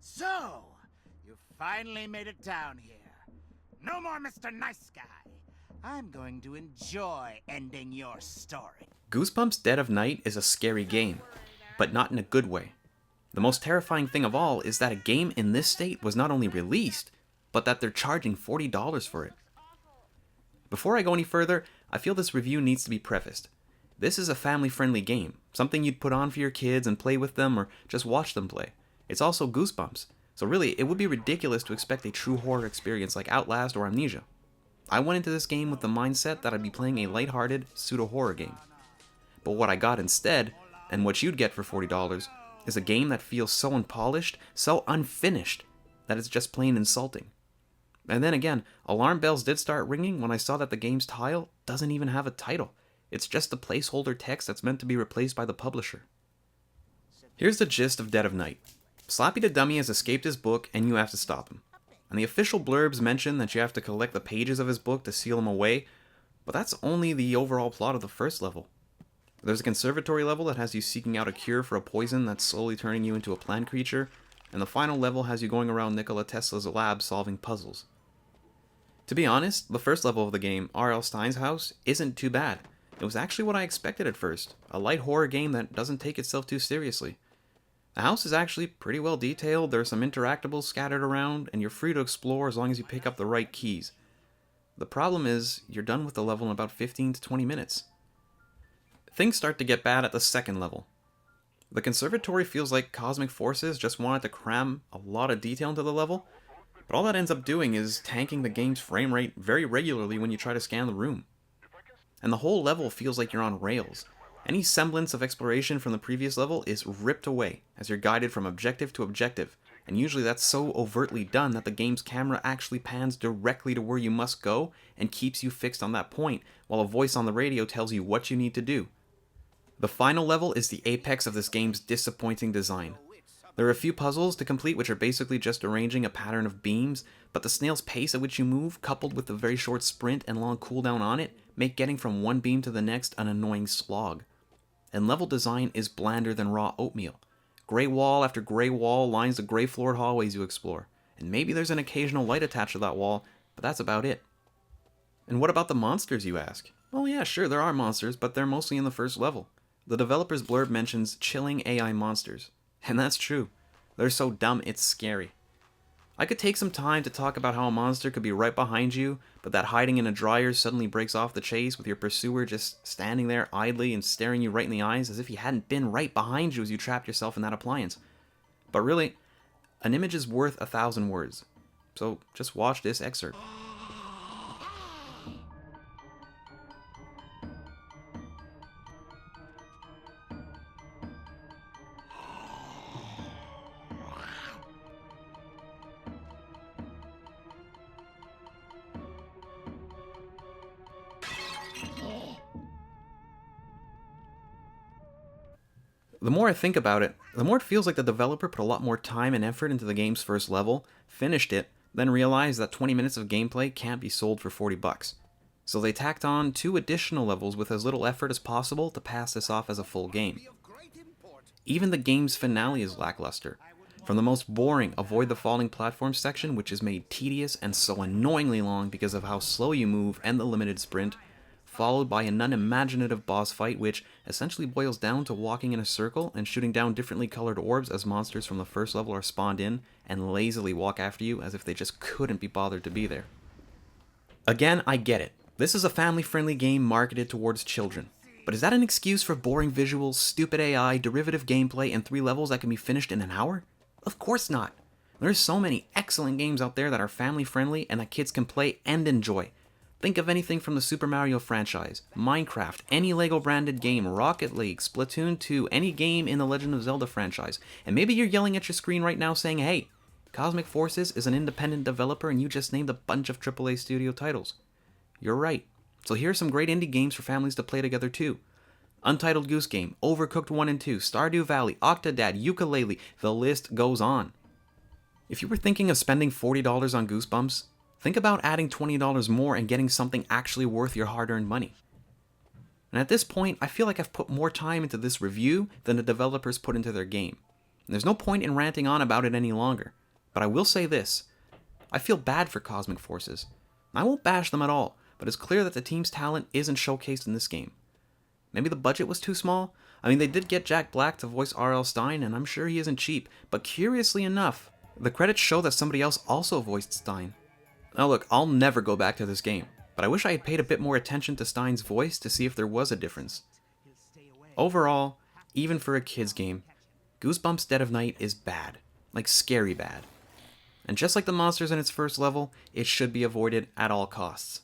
So, you finally made it down here. No more Mr. Nice Guy. I'm going to enjoy ending your story. Goosebumps Dead of Night is a scary game, but not in a good way. The most terrifying thing of all is that a game in this state was not only released, but that they're charging $40 for it. Before I go any further, I feel this review needs to be prefaced. This is a family-friendly game, something you'd put on for your kids and play with them or just watch them play. It's also Goosebumps, so really it would be ridiculous to expect a true horror experience like Outlast or Amnesia. I went into this game with the mindset that I'd be playing a lighthearted pseudo-horror game. But what I got instead, and what you'd get for $40, is a game that feels so unpolished, so unfinished, that it's just plain insulting. And then again, alarm bells did start ringing when I saw that the game's tile doesn't even have a title. It's just the placeholder text that's meant to be replaced by the publisher. Here's the gist of Dead of Night. Slappy the Dummy has escaped his book and you have to stop him. And the official blurbs mention that you have to collect the pages of his book to seal him away, but that's only the overall plot of the first level. There's a conservatory level that has you seeking out a cure for a poison that's slowly turning you into a plant creature, and the final level has you going around Nikola Tesla's lab solving puzzles. To be honest, the first level of the game, R.L. Stein's house, isn't too bad. It was actually what I expected at first, a light horror game that doesn't take itself too seriously. The house is actually pretty well detailed, there are some interactables scattered around, and you're free to explore as long as you pick up the right keys. The problem is, you're done with the level in about 15 to 20 minutes. Things start to get bad at the second level. The conservatory feels like cosmic forces just wanted to cram a lot of detail into the level, but all that ends up doing is tanking the game's frame rate very regularly when you try to scan the room. And the whole level feels like you're on rails. Any semblance of exploration from the previous level is ripped away as you're guided from objective to objective, and usually that's so overtly done that the game's camera actually pans directly to where you must go and keeps you fixed on that point, while a voice on the radio tells you what you need to do. The final level is the apex of this game's disappointing design. There are a few puzzles to complete which are basically just arranging a pattern of beams, but the snail's pace at which you move, coupled with the very short sprint and long cooldown on it, make getting from one beam to the next an annoying slog. And level design is blander than raw oatmeal. Gray wall after gray wall lines the gray floored hallways you explore, and maybe there's an occasional light attached to that wall, but that's about it. And what about the monsters, you ask? Well, yeah, sure, there are monsters, but they're mostly in the first level. The developer's blurb mentions chilling AI monsters, and that's true. They're so dumb it's scary. I could take some time to talk about how a monster could be right behind you, but that hiding in a dryer suddenly breaks off the chase with your pursuer just standing there idly and staring you right in the eyes as if he hadn't been right behind you as you trapped yourself in that appliance. But really, an image is worth 1,000 words. So just watch this excerpt. The more I think about it, the more it feels like the developer put a lot more time and effort into the game's first level, finished it, then realized that 20 minutes of gameplay can't be sold for $40. So they tacked on 2 additional levels with as little effort as possible to pass this off as a full game. Even the game's finale is lackluster. From the most boring avoid the falling platform section, which is made tedious and so annoyingly long because of how slow you move and the limited sprint, followed by an unimaginative boss fight which essentially boils down to walking in a circle and shooting down differently colored orbs as monsters from the first level are spawned in and lazily walk after you as if they just couldn't be bothered to be there. Again, I get it. This is a family-friendly game marketed towards children. But is that an excuse for boring visuals, stupid AI, derivative gameplay, and 3 levels that can be finished in an hour? Of course not. There's so many excellent games out there that are family-friendly and that kids can play and enjoy. Think of anything from the Super Mario franchise, Minecraft, any LEGO branded game, Rocket League, Splatoon 2, any game in the Legend of Zelda franchise, and maybe you're yelling at your screen right now saying, hey, Cosmic Forces is an independent developer and you just named a bunch of AAA studio titles. You're right. So here are some great indie games for families to play together too. Untitled Goose Game, Overcooked 1 and 2, Stardew Valley, Octodad, Yooka-Laylee, the list goes on. If you were thinking of spending $40 on Goosebumps, think about adding $20 more and getting something actually worth your hard-earned money. And at this point, I feel like I've put more time into this review than the developers put into their game. There's no point in ranting on about it any longer, but I will say this. I feel bad for Cosmic Forces. I won't bash them at all, but it's clear that the team's talent isn't showcased in this game. Maybe the budget was too small? I mean, they did get Jack Black to voice R.L. Stine, and I'm sure he isn't cheap, but curiously enough, the credits show that somebody else also voiced Stine. Now look, I'll never go back to this game, but I wish I had paid a bit more attention to Stine's voice to see if there was a difference. Overall, even for a kid's game, Goosebumps Dead of Night is bad, like scary bad. And just like the monsters in its first level, it should be avoided at all costs.